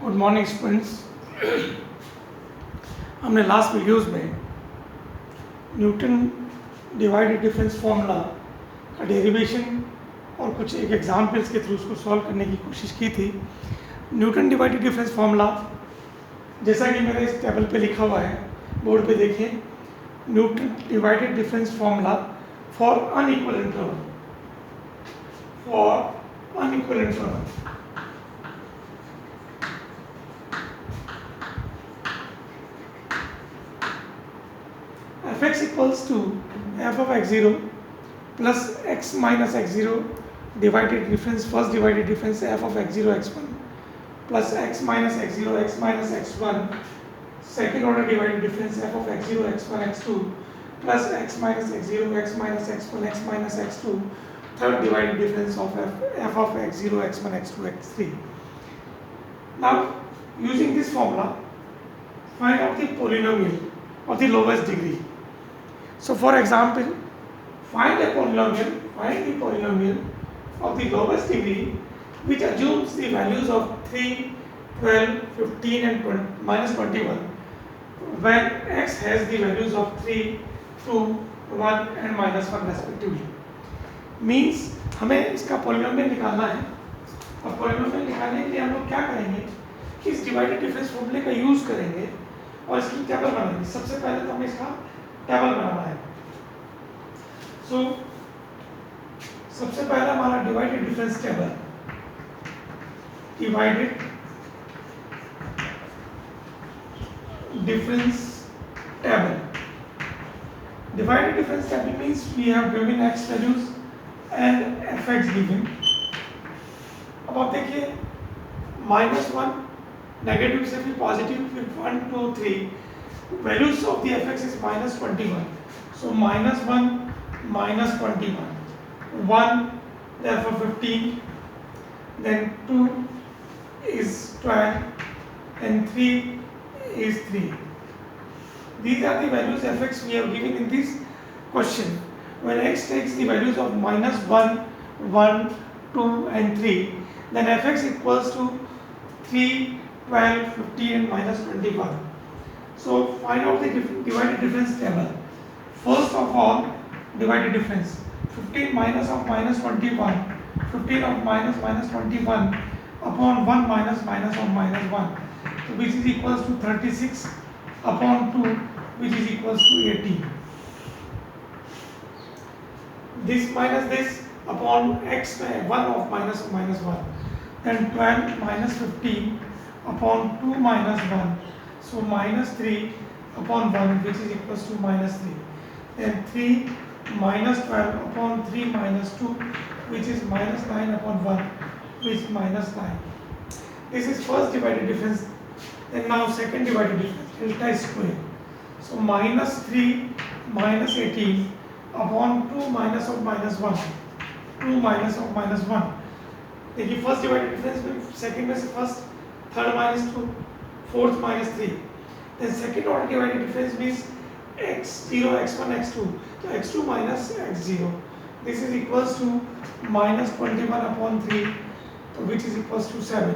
Good morning students. हमने last videos में Newton divided difference formula का डेरिवेशन और कुछ एक एग्जाम्पल्स के थ्रू उसको सॉल्व करने की कोशिश की थी। न्यूटन डिवाइडेड डिफरेंस फार्मूला जैसा कि मेरे इस टेबल पे लिखा हुआ है, बोर्ड पे देखिए, Newton divided difference formula for unequal interval, for unequal interval. Fx equals to f of x0 plus x minus x0 divided difference, first divided difference f of x0 x1 plus x minus x0 x minus x1, second order divided difference f of x0 x1 x2 plus x minus x0 x minus x1 x minus x2, third divided difference of f of x0 x1 x2 x3. Now using this formula find out the polynomial of the lowest degree. So for example, find the polynomial of the lowest degree which assumes the values of 3, 12, 15 and minus 21 when x has the values of 3, 2, 1 and minus 1 respectively. Means हमें इसका polynomial निकालना है, और polynomial निकालने के लिए हम लोग क्या करेंगे कि इस डिवाइडेड डिफरेंस फॉर्मूले का यूज करेंगे और इसकी टेबल बनाएंगे। सबसे पहले तो हमें इसका टेबल बनाना है। सो सबसे पहला हमारा divided difference table, divided difference table. Divided difference table means we have given x values and fx given. अब आप देखिए -1 नेगेटिव से फिर पॉजिटिव, फिर 1 2 3, values of the fx is minus 21, so minus 1 minus 21, 1 therefore 15, then 2 is 12 and 3 is 3. These are the values fx we have given in this question. When x takes the values of minus 1, 1, 2 and 3, then fx equals to 3, 12, 15 and minus 21. So find out the divided difference table. First of all, divided difference. 15 minus of minus 21, 15 of minus 21 upon 1 minus of minus 1, so which is equals to 36 upon 2, which is equals to 18. This minus this upon x, 1 of minus 1, then 12 minus 15 upon 2 minus 1, so minus 3 upon 1, which is equals to minus 3. Then 3 minus 12 upon 3 minus 2, which is minus 9 upon 1, which is minus 9. This is first divided difference. Then now second divided difference, delta square. So minus 3 minus 18 upon 2 minus of minus 1, 2 minus of minus 1. देखिए first divided difference में second में से first, third minus 2, fourth minus 3, then second order divided difference means x0 x1 x2, so x2 minus x0, this is equals to minus 21 upon 3, so which is equals to 7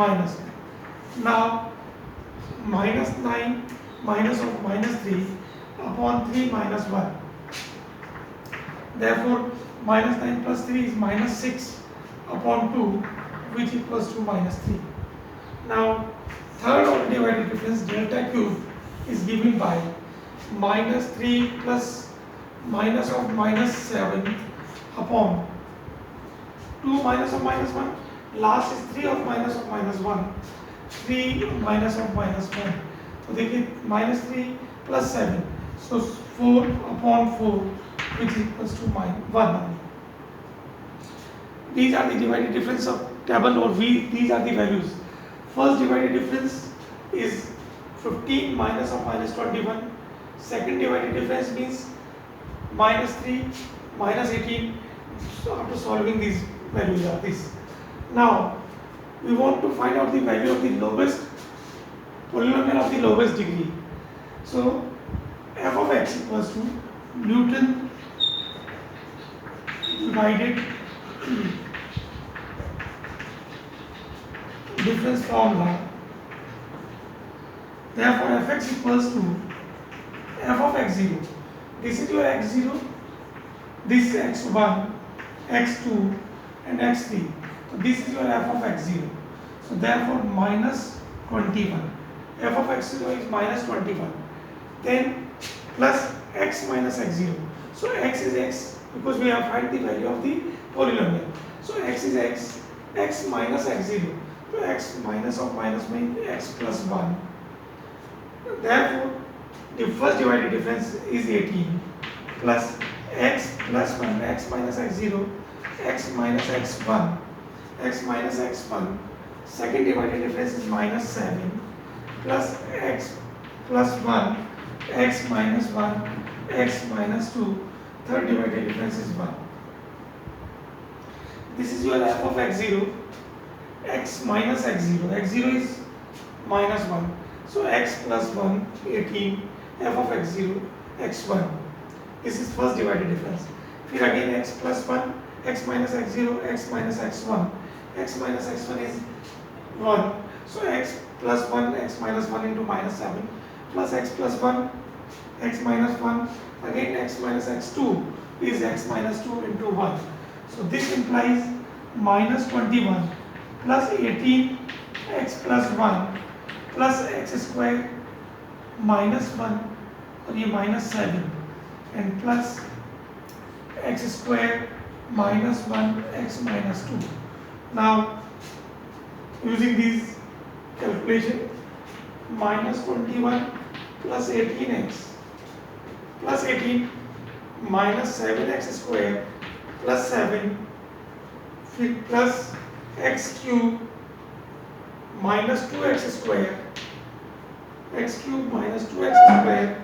minus 9. Now minus 9 minus of minus 3 upon 3 minus 1, therefore minus 9 plus 3 is minus 6 upon 2, which equals to minus 3. Now third order divided difference delta cube is given by minus 3 plus minus of minus 7 upon 2 minus of minus 1, last is 3 of minus 1, 3 minus of minus 1, so देखिए minus 3 plus 7, so 4 upon 4, which is equals to minus 1 only. These are the divided difference of table, or these are the values. First divided difference is 15 minus of minus 21. Second divided difference means minus 3 minus 18. So after solving these values are this. Now we want to find out the value of the lowest polynomial of the lowest degree. So f of x equals to Newton divided difference formula. Therefore fx equals to f of x0. This is your x0, this is x1, x2 and x3. So this is your f of x0. So therefore minus 21. F of x0 is minus 21. Then plus x minus x0. So x is x because we have find the value of the polynomial. So x is x, x minus x0. So x minus of minus means x plus 1. Therefore the first divided difference is 18 plus x plus 1, x minus x0, x minus x1, x minus x1. Second divided difference is minus 7 plus x plus 1, x minus 1, x minus 2. Third divided difference is 1. This is your f of x0, x minus x0. x0 is minus 1. So x plus 1, 18, f of x0, x1. This is first divided difference. फिर again x plus 1, x minus x0, x minus x1. x minus x1 is 1. So x plus 1, x minus 1 into minus 7 plus x plus 1, x minus 1. Again x minus x2 is x minus 2 into 1. So this implies minus 21 plus 18 x plus 1 plus x square minus 1 और ये minus 7 and plus x square minus 1 x minus 2. Now using these calculation, minus 21 plus 18x plus 18 minus 7x square plus 7 plus x cube minus 2x square, x cube minus 2x square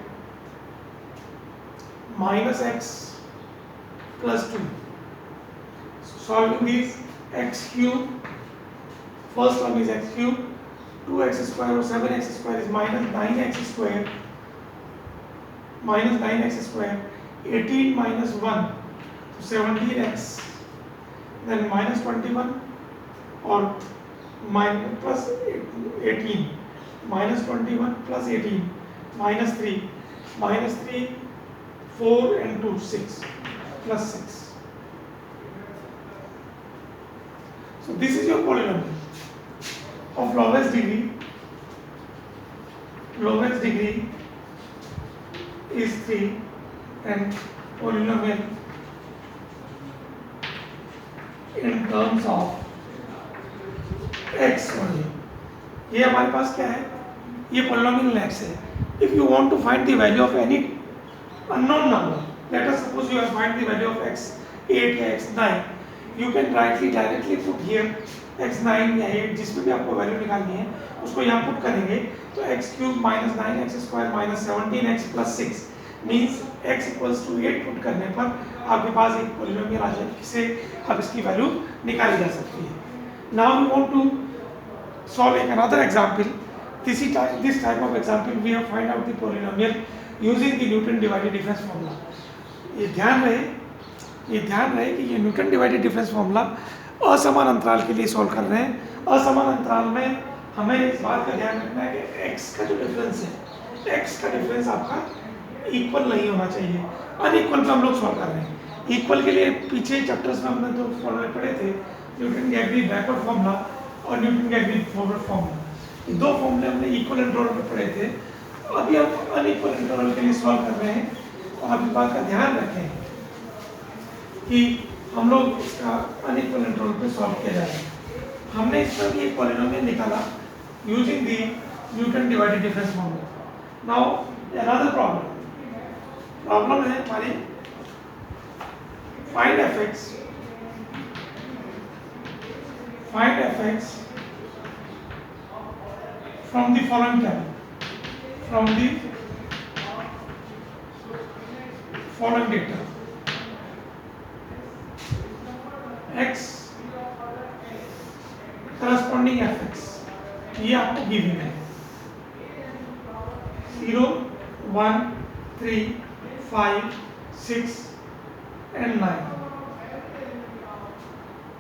minus x plus 2. So solving these, x cube, first one is x cube, 2x square or 7x square is minus 9x square, minus 9x square, 18 minus 1, so 17x, then minus 21 or minus plus 18, minus 21 plus 18, minus 3, 4 and 2, 6, plus 6. So this is your polynomial of lowest degree. Lowest degree is 3 and polynomial in terms of x only. ये हमारे पास क्या है? ये polynomial x है. If you want to find the value of any unknown number, let us suppose you have find the value of x8 या x9, you can directly put here x9 या 8 जिसमें भी आपको वैल्यू निकालनी है उसको यहाँ पुट करेंगे तो x cube minus 9x square minus 17x plus 6 means x equals to 8 put करने पर आपके पास एक पॉलिनोमियल आ जाएगी जिससे अब इसकी वैल्यू निकाली जा सकती है. Now we want to solve another example. This type of example we have find out the polynomial using the Newton divided difference formula. ये ध्यान रहे कि ये न्यूटन डिवाइडेड डिफरेंस फॉर्मूला असमान अंतराल के लिए सॉल्व कर रहे हैं. असमान अंतराल में हमें इस बात का ध्यान रखना है कि x का जो डिफरेंस है, x का डिफरेंस आपका इक्वल नहीं होना चाहिए. अनइक्वल पे हम लोग सॉल्व कर रहे हैं. इक्वल के लिए पीछे चैप्टर्स में हमने दो फॉर्मूले पढ़े थे, न्यूटन गैगरी बैकवर्ड फॉर्मूला और न्यूटन गैगरी फॉरवर्ड फॉर्मूला. ये दो फॉर्मूले हमने इक्वल इंटरवल पे पढ़े थे. अभी हम अनइक्वल इंटरवल के लिए सॉल्व कर रहे हैं. तो आप इस बात का ध्यान रखें कि हम लोग इसका अनइक्वल इंटरवल पे सॉल्व किया जा रहा है. हमने इस पर एक पॉलिनोमियल निकाला using the Newton divided difference formula. Now another problem है हमारी find fx from the following table, from the following data. x corresponding fx ये आपको गिवन है 0, 1, 3, 5, 6 and 9.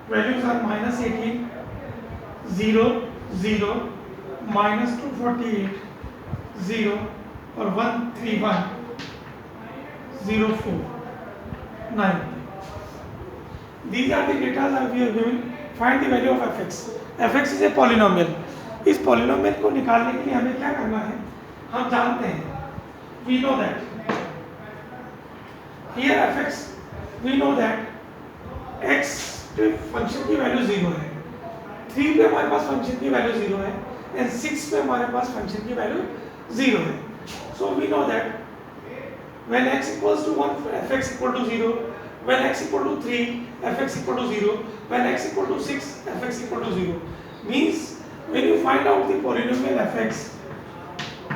Values are minus 18, 0, 0, -248, 0 और 131, 04, 9. These are the data that we are given. Find the value of fx. fx is a polynomial. इस polynomial को निकालने के लिए हमें क्या करना है? हम जानते हैं. We know that here fx, we know that x पे फंक्शन की वैल्यू 0 है, 3 पे हमारे पास फंक्शन की वैल्यू 0 है एंड 6 पे हमारे पास फंक्शन की वैल्यू 0 है. So we know that when x equals to 1, fx equal to 0, when x equal to 3, fx equal to 0, when x equal to 6, fx equal to 0. Means when you find out the polynomial fx,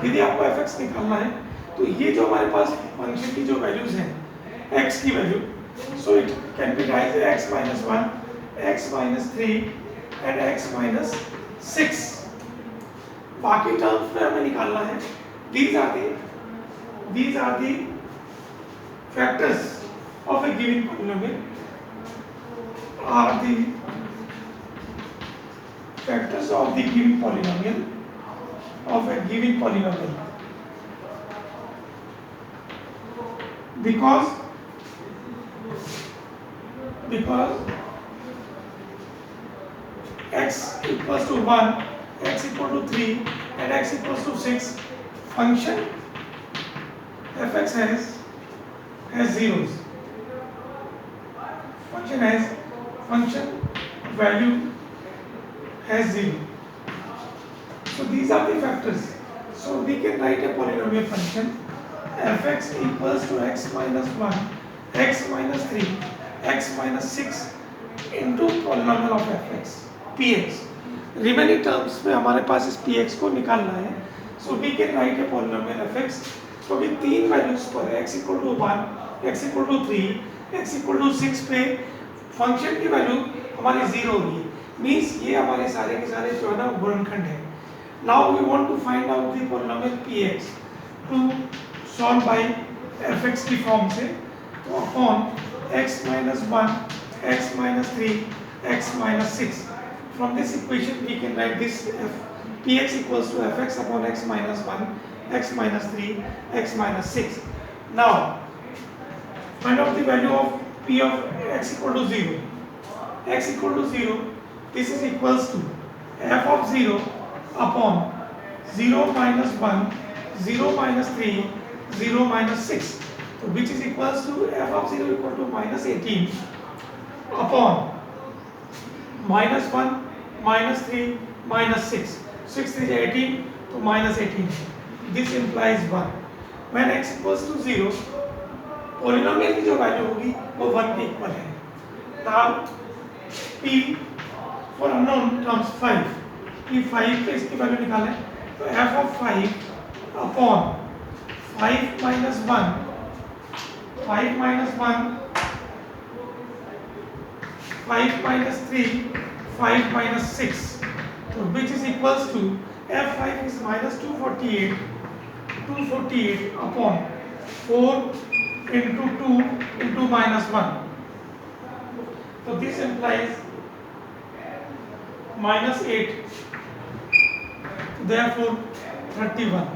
यदि आपको fx निकालना है तो ये जो हमारे पास function की जो वैल्यूज हैं x की value, so it can be written as x minus 1, x minus 3 and x minus 6. बाकी टर्म्स में हमें निकालना है. These are the factors of a given polynomial. Are the factors of the given polynomial of a given polynomial. Because x equals to 1, x equal to 3 and x equals to 6, function fx has zeros. Function value has 0. So these are the factors. So we can write a polynomial function fx equals to x minus 1, x minus 3, x minus 6 into polynomial of fx, px. Remaining terms में हमारे पास इस px को निकालना है. So we can write a polynomial fx. तो भी तीन values पर x equal to 1, x equal to 3, x equal to 6 पे फंक्शन की वैल्यू हमारी 0 होगी. मीन्स ये हमारे सारे के सारे जो है ना गुणनखंड है. Now we want to find out the polynomial px to solve by fx की फॉर्म से. तो upon x minus 1, x minus 3, x minus 6. From this equation we can write this px equals to fx upon x minus 1, x minus 3, x minus 6. Now find out the value of p of x equal to 0. X equal to 0, this is equals to f of 0 upon 0 minus 1, 0 minus 3, 0 minus 6. So which is equals to f of 0 equal to minus 18 upon minus 1, minus 3, minus 6. 6 is 18, so minus 18. This implies 1. When x equals to 0, polynomial की जो value होगी वो 1 के equal है. Now p for unknown terms 5. p 5 पे इसकी value निकालें तो f of 5 upon 5 minus 1, 5 minus 1, 5 minus 3, 5 minus 6. So which is equals to f5 is minus 248 upon 4 into 2 into minus 1. So this implies minus 8. Therefore 31.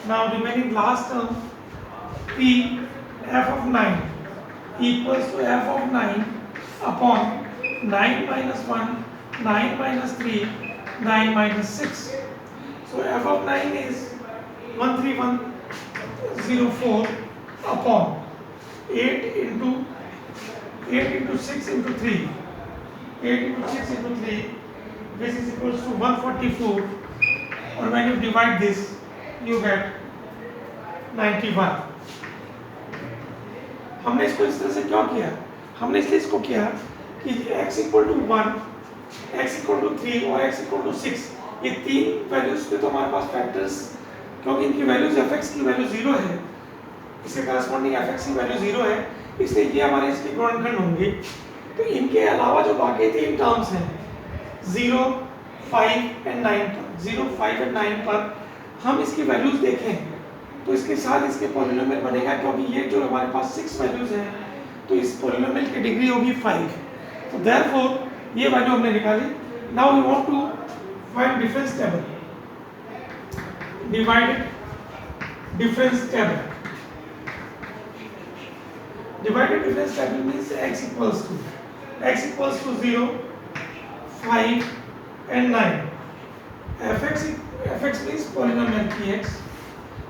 Now remaining last term p f of 9 equals to f of 9 upon 9 minus 1, 9 minus 3, 9 minus 6. So f of 9 is 13104 upon 8 into 6 into 3. 8 into 6 into 3, this is equals to 144, or when you divide this you get 91. हमने इसको इस तरह से क्यों किया? हमने इसलिए इसको किया कि x equal to 1, x equal to 3 और x equal to 6, ये तीन वैल्यूज पे तो हमारे पास फैक्टर्स, क्योंकि इनकी वैल्यूज fx की वैल्यू 0 है, इसके करस्पॉन्डिंग fx की वैल्यू 0 है, इसलिए ये हमारे इसके गुणनखंड होंगे. तो इनके अलावा जो बाकी तीन टर्म्स हैं 0, 5 एंड 9 पर, 0, 5 एंड 9 पर हम इसकी वैल्यूज देखें तो इसके साथ इसके पॉलिनोमियल बनेगा, क्योंकि ये जो हमारे पास 6 वैल्यूज हैं तो इस पॉलिनोमियल की डिग्री होगी 5. तो देयरफॉर ये वैल्यू हमने निकाली. Now we want to find difference table. Divided difference table. Divided difference table means x equals to 0, 5 and 9. fx means polynomial px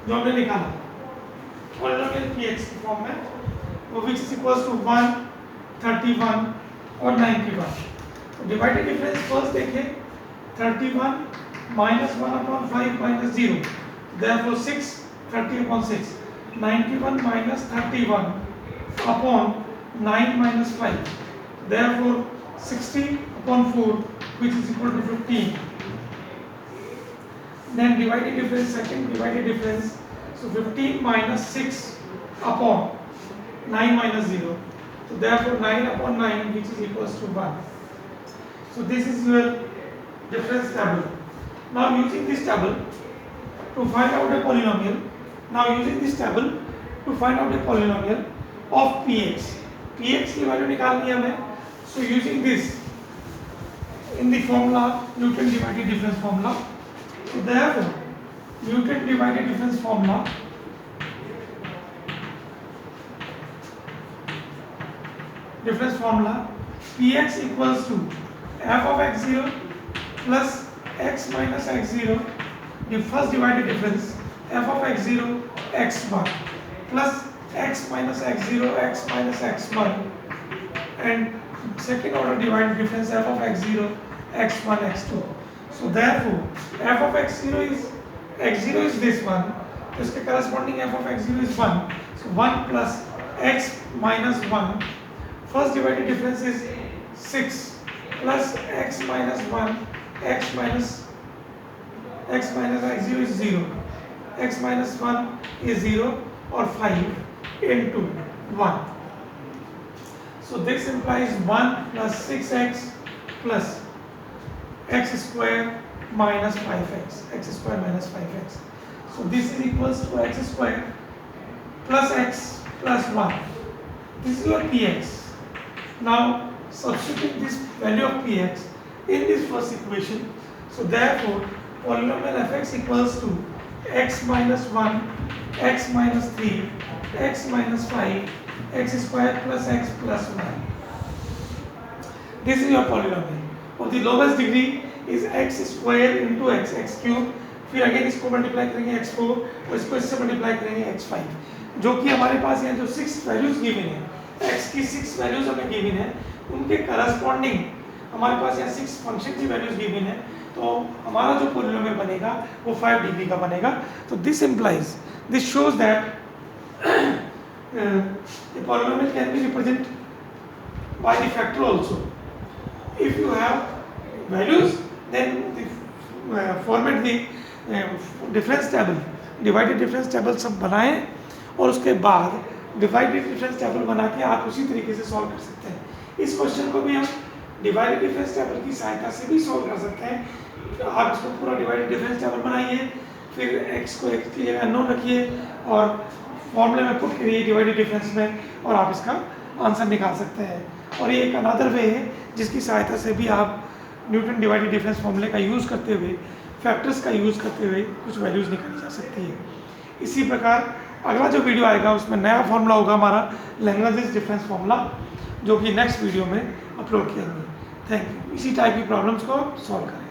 जो हमने निकाला polynomial px की फॉर्म में which is equals to 1, 31 और 91. तो डिवाइडेड डिफरेंस फर्स्ट देखें 31 minus 1 upon 5 minus 0, therefore 6, 30 upon 6, 91 minus 31 upon 9 minus 5, therefore 60 upon 4 which is equal to 15. Then divided difference, second divided difference, so 15 minus 6 upon 9 minus 0, so therefore 9 upon 9 which is equals to 1. So this is your difference table. Now using this table to find out a polynomial, of px की value निकालनी है हमें. So using this in the formula, Newton divided difference formula, so therefore Newton divided difference formula px equals to f of x0 plus x minus x0, the first divided difference f of x0 x1 plus x minus x0 x minus x1, and second order divided difference f of x0 x1 x2. So therefore f of x0 is this one, so इसके corresponding f of x0 is 1, so 1 plus x minus 1, first divided difference is 6 plus x minus 1, x minus x0 is 0, x minus 1 is 0 or 5 into 1. So this implies 1 plus 6x plus x square minus 5x, So this is equals to x square plus x plus 1. This is your px. Now substitute this value of px in this first equation. So therefore polynomial fx equals to x minus 1, x minus 3, x minus 5, x square plus x plus 1. This is your polynomial. Of the lowest degree is x square into x cube, फिर again इसको multiply करेंगे x4 और इसको इससे multiply करेंगे x5, जो कि हमारे पास यहाँ जो 6 वैल्यूज गिवन है, x की 6 वैल्यूज हमें गिवन है, उनके करस्पॉन्डिंग हमारे पास यहाँ 6 फंक्शन की वैल्यूज गिवन है, तो हमारा जो पोलिनोमियल बनेगा वो 5 डिग्री का बनेगा. तो this implies, this shows that the polynomial can be represented by the factor also. If you have values, then format the difference table, divided difference table सब बनाएं और उसके बाद divided difference table बना के आप उसी तरीके से सॉल्व कर सकते हैं. इस क्वेश्चन को भी हम divided difference table की सहायता से भी सॉल्व कर सकते हैं. आप इसको पूरा divided difference table बनाइए, फिर x को x की जगह अननोन रखिए और फॉर्मूले में पुट करिए डिवाइडेड डिफरेंस में और आप इसका आंसर निकाल सकते हैं. और ये एक अनदर वे है जिसकी सहायता से भी आप न्यूटन डिवाइडेड डिफरेंस फॉर्मूले का यूज़ करते हुए, फैक्टर्स का यूज़ करते हुए कुछ वैल्यूज़ निकाली जा सकती है. इसी प्रकार अगला जो वीडियो आएगा उसमें नया फॉर्मूला होगा हमारा लैग्रेंज डिफरेंस फॉर्मूला, जो कि नेक्स्ट वीडियो में अपलोड किया जाएगा. Thank you. इसी टाइप की प्रॉब्लम्स को सॉल्व करें.